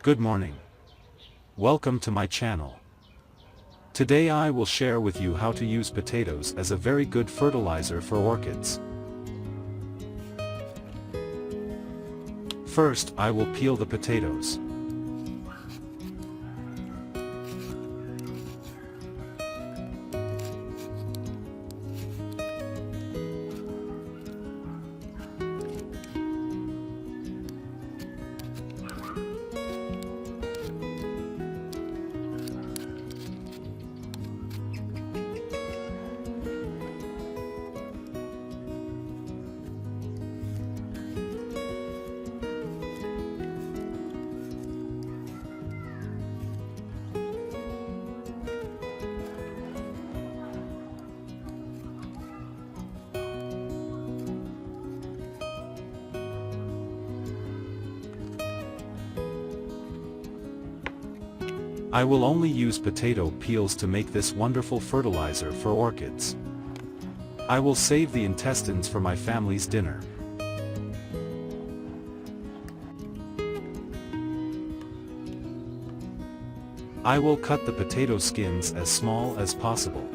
Good morning. Welcome to my channel. Today I will share with you how to use potatoes as a very good fertilizer for orchids. First, I will peel the potatoes. I will only use potato peels to make this wonderful fertilizer for orchids. I will save the intestines for my family's dinner. I will cut the potato skins as small as possible.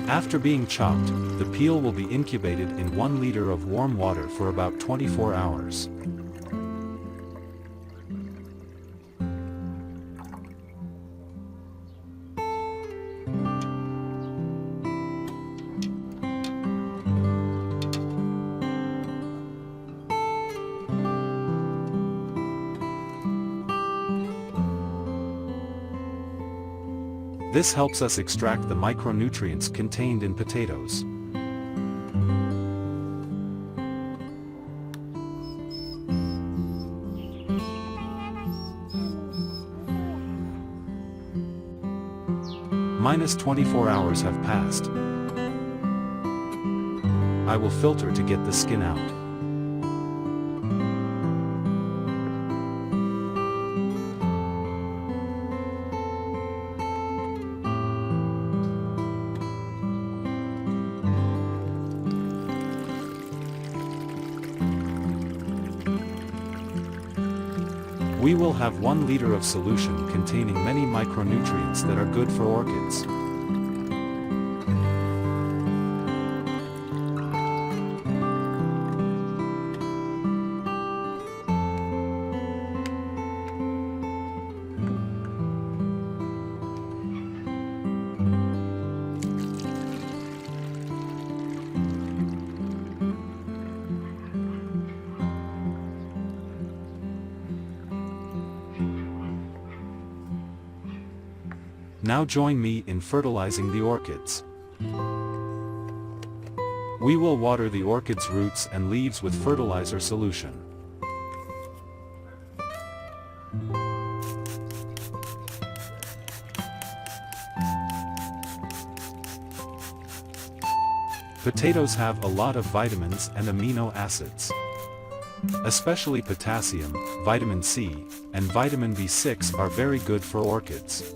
After being chopped, the peel will be incubated in 1 liter of warm water for about 24 hours. This helps us extract the micronutrients contained in potatoes. Minus 24 hours have passed. I will filter to get the skin out. We will have 1 liter of solution containing many micronutrients that are good for orchids. Now join me in fertilizing the orchids. We will water the orchid's roots and leaves with fertilizer solution. Potatoes have a lot of vitamins and amino acids. Especially potassium, vitamin C, and vitamin B6 are very good for orchids.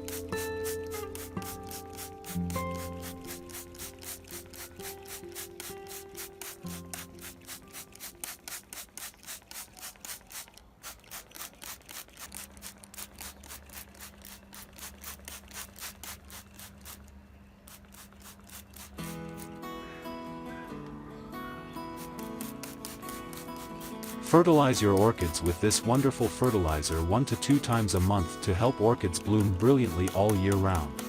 Fertilize your orchids with this wonderful fertilizer 1 to 2 times a month to help orchids bloom brilliantly all year round.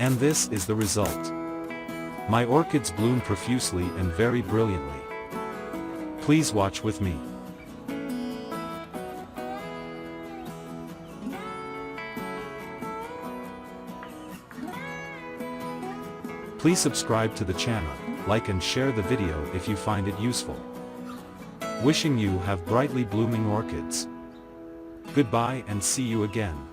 And this is the result. My orchids bloom profusely and very brilliantly. Please watch with me. Please subscribe to the channel, like and share the video if you find it useful. Wishing you have brightly blooming orchids. Goodbye and see you again.